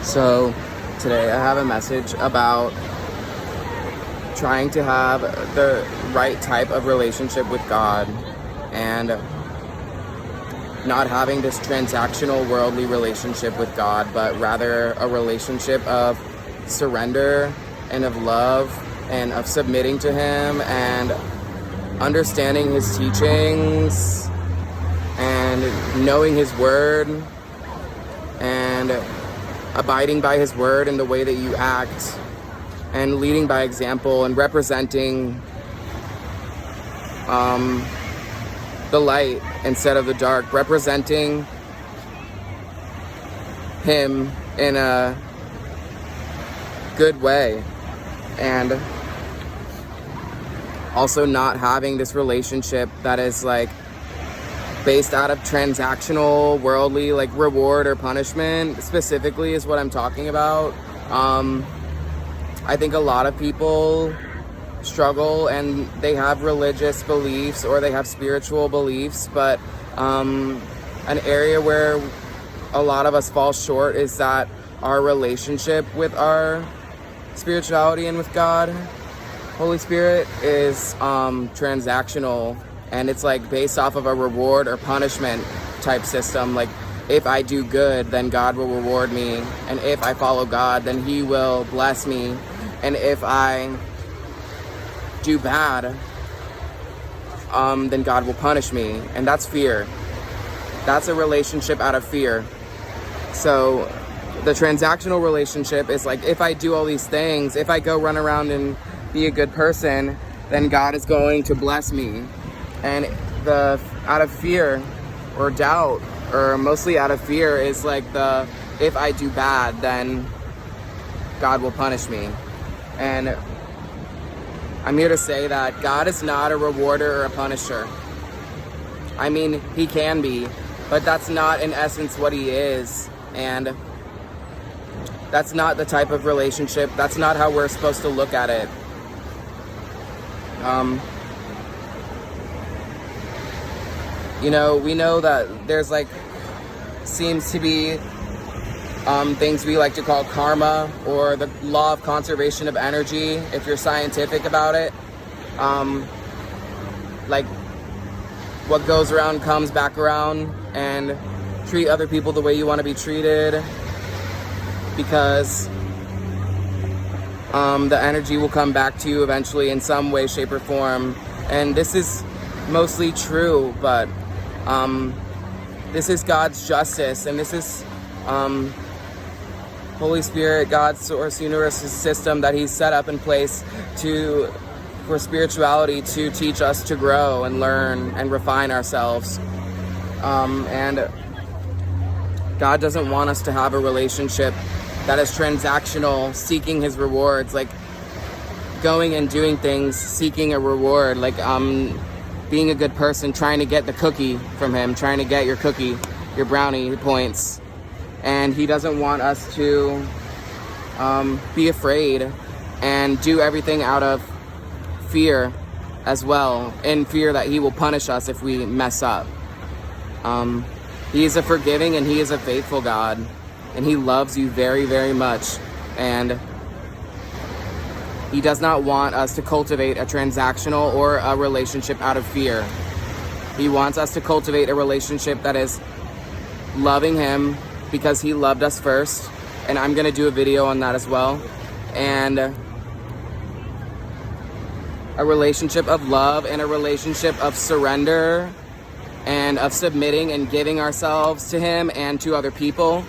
So today I have a message about trying to have the right type of relationship with God and not having this transactional worldly relationship with God, but rather a relationship of surrender and of love and of submitting to Him and understanding His teachings and knowing His word and abiding by His word in the way that you act and leading by example and representing the light instead of the dark, representing Him in a good way, and also not having this relationship that is like based out of transactional, worldly, like reward or punishment specifically is what I'm talking about. I think a lot of people struggle and they have religious beliefs or they have spiritual beliefs, but an area where a lot of us fall short is that our relationship with our spirituality and with God, Holy Spirit, is transactional, and it's like based off of a reward or punishment type system. Like, if I do good, then God will reward me, and if I follow God, then He will bless me, and if I do bad, then God will punish me. And that's fear. That's a relationship out of fear. So the transactional relationship is like, if I do all these things, if I go run around and be a good person, then God is going to bless me. And the out of fear or doubt, or mostly out of fear, is like the, if I do bad, then God will punish me. And I'm here to say that God is not a rewarder or a punisher. I mean, He can be, but that's not in essence what He is. And that's not the type of relationship, that's not how we're supposed to look at it. We know that there's like, seems to be things we like to call karma, or the law of conservation of energy, if you're scientific about it. Like, what goes around comes back around, and treat other people the way you want to be treated, because the energy will come back to you eventually in some way, shape, or form. And this is mostly true, but this is God's justice, and this is Holy Spirit, God's source, universe system that He's set up in place for spirituality to teach us to grow and learn and refine ourselves. And God doesn't want us to have a relationship that is transactional, seeking His rewards, like going and doing things, seeking a reward, like being a good person, trying to get the cookie from Him, trying to get your cookie, your brownie points. And He doesn't want us to be afraid and do everything out of fear as well, in fear that He will punish us if we mess up. He is a forgiving and He is a faithful God, and He loves you very, very much. And He does not want us to cultivate a transactional or a relationship out of fear. He wants us to cultivate a relationship that is loving Him, because He loved us first, and I'm going to do a video on that as well, and a relationship of love and a relationship of surrender and of submitting and giving ourselves to Him and to other people,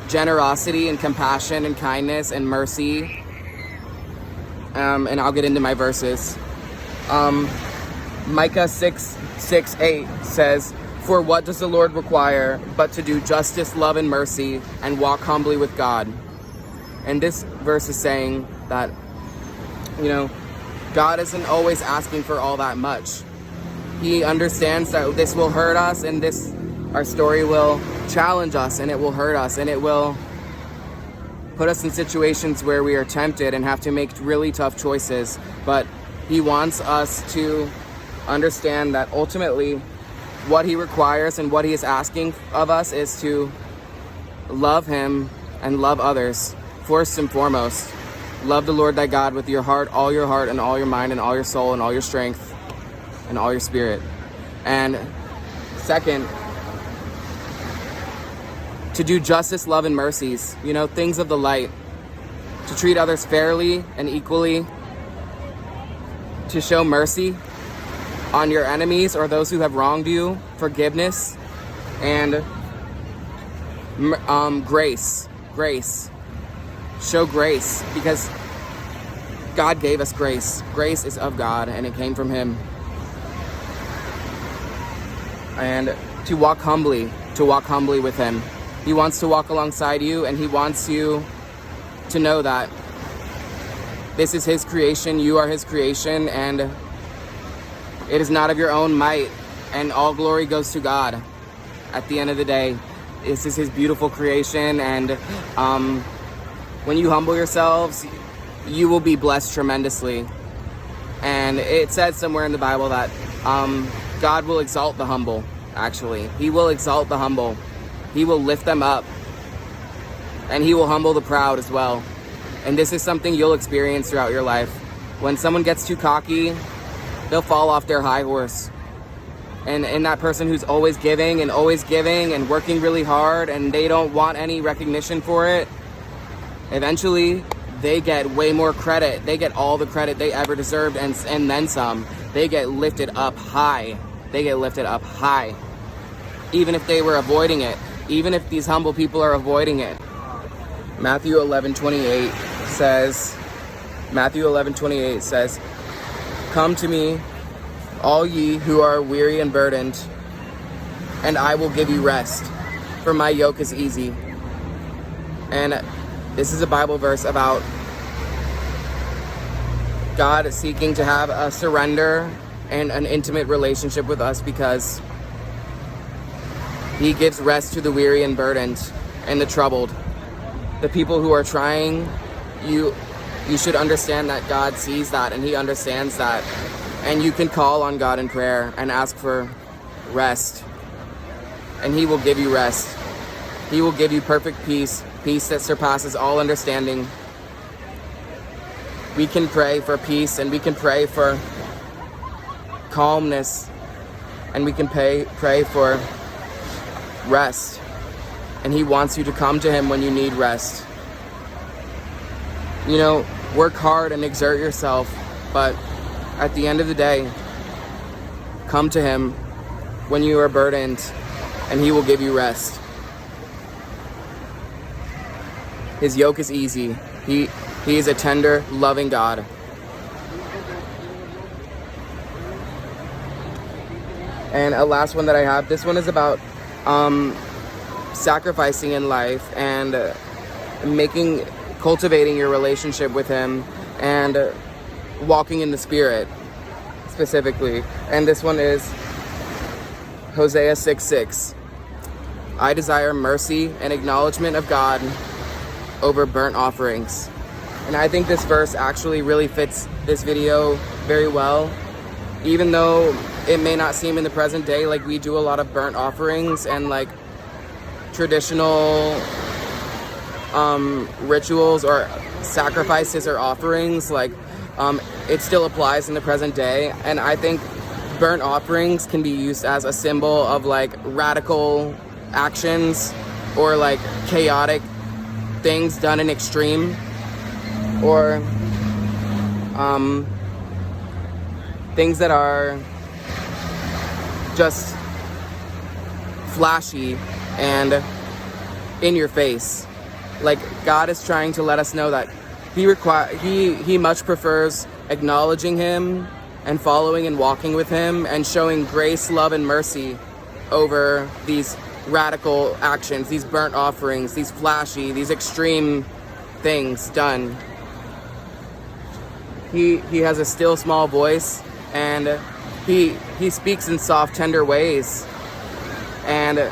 generosity and compassion and kindness and mercy, and I'll get into my verses. Micah 6:8 says, "For what does the Lord require but to do justice, love, and mercy, and walk humbly with God?" And this verse is saying that, God isn't always asking for all that much. He understands that this will hurt us, and our story will challenge us, and it will hurt us, and it will put us in situations where we are tempted and have to make really tough choices. But He wants us to understand that ultimately what He requires and what He is asking of us is to love Him and love others. First and foremost, love the Lord thy God with your heart, and all your mind, and all your soul, and all your strength, and all your spirit. And second, to do justice, love, and mercies, things of the light, to treat others fairly and equally, to show mercy on your enemies or those who have wronged you, forgiveness, and grace. Show grace, because God gave us grace. Grace is of God, and it came from him. And to walk humbly with him. He wants to walk alongside you, and he wants you to know that this is his creation, you are his creation, and it is not of your own might, and all glory goes to God. At the end of the day, this is his beautiful creation, and when you humble yourselves, you will be blessed tremendously. And it says somewhere in the Bible that God will exalt the humble, actually. He will exalt the humble. He will lift them up. And he will humble the proud as well. And this is something you'll experience throughout your life. When someone gets too cocky, they'll fall off their high horse. And that person who's always giving and working really hard, and they don't want any recognition for it, eventually they get way more credit. They get all the credit they ever deserved, and then some. They get lifted up high. Even if they were avoiding it. Even if these humble people are avoiding it. Matthew 11:28 says, "Come to me, all ye who are weary and burdened, and I will give you rest, for my yoke is easy." And this is a Bible verse about God seeking to have a surrender and an intimate relationship with us, because he gives rest to the weary and burdened and the troubled. The people who are trying, you should understand that God sees that, and he understands that. And you can call on God in prayer and ask for rest. And he will give you rest. He will give you perfect peace, peace that surpasses all understanding. We can pray for peace, and we can pray for calmness, and we can pray for rest. And he wants you to come to him when you need rest. Work hard and exert yourself, but at the end of the day, come to him when you are burdened, and he will give you rest. His yoke is easy. He is a tender, loving God. And a last one that I have, this one is about sacrificing in life and cultivating your relationship with him, and walking in the Spirit specifically. And this one is Hosea 6:6. "I desire mercy and acknowledgement of God over burnt offerings." And I think this verse actually really fits this video very well. Even though it may not seem in the present day like we do a lot of burnt offerings and like traditional rituals or sacrifices or offerings, it still applies in the present day. And I think burnt offerings can be used as a symbol of radical actions or chaotic things done in extreme, or things that are just flashy and in your face. God is trying to let us know that he much prefers acknowledging him and following and walking with him and showing grace, love, and mercy over these radical actions, these burnt offerings, these flashy, these extreme things done. He has a still small voice, and he speaks in soft, tender ways. And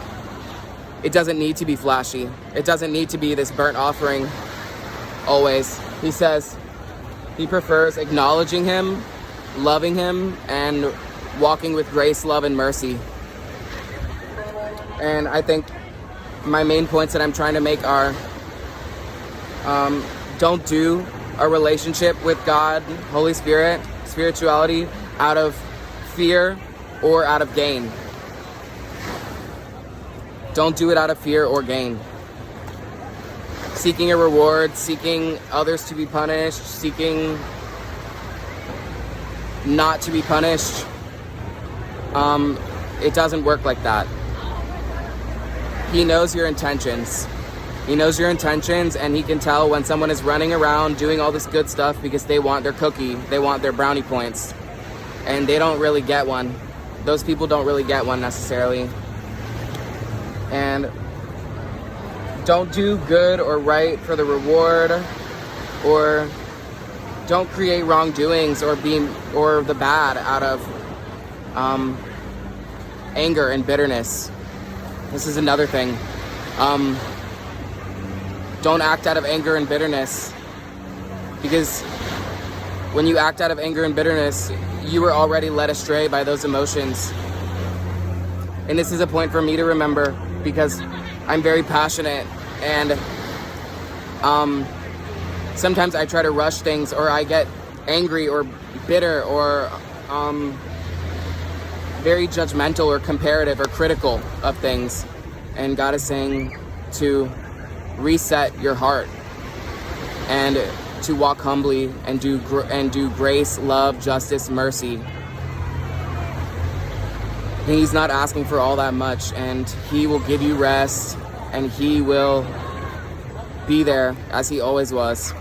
it doesn't need to be flashy. It doesn't need to be this burnt offering always. He says he prefers acknowledging him, loving him, and walking with grace, love, and mercy. And I think my main points that I'm trying to make are Don't do a relationship with God, Holy Spirit, spirituality out of fear or out of gain. Don't do it out of fear or gain. Seeking a reward, seeking others to be punished, seeking not to be punished. It doesn't work like that. He knows your intentions. He knows your intentions, and he can tell when someone is running around doing all this good stuff because they want their cookie, they want their brownie points, and they don't really get one. Those people don't really get one necessarily. And don't do good or right for the reward, or don't create wrongdoings or the bad out of anger and bitterness. This is another thing. Don't act out of anger and bitterness, because when you act out of anger and bitterness, you were already led astray by those emotions. And this is a point for me to remember, because I'm very passionate, and sometimes I try to rush things, or I get angry or bitter or very judgmental or comparative or critical of things. And God is saying to reset your heart and to walk humbly and do grace, love, justice, mercy. He's not asking for all that much, and he will give you rest, and he will be there as he always was.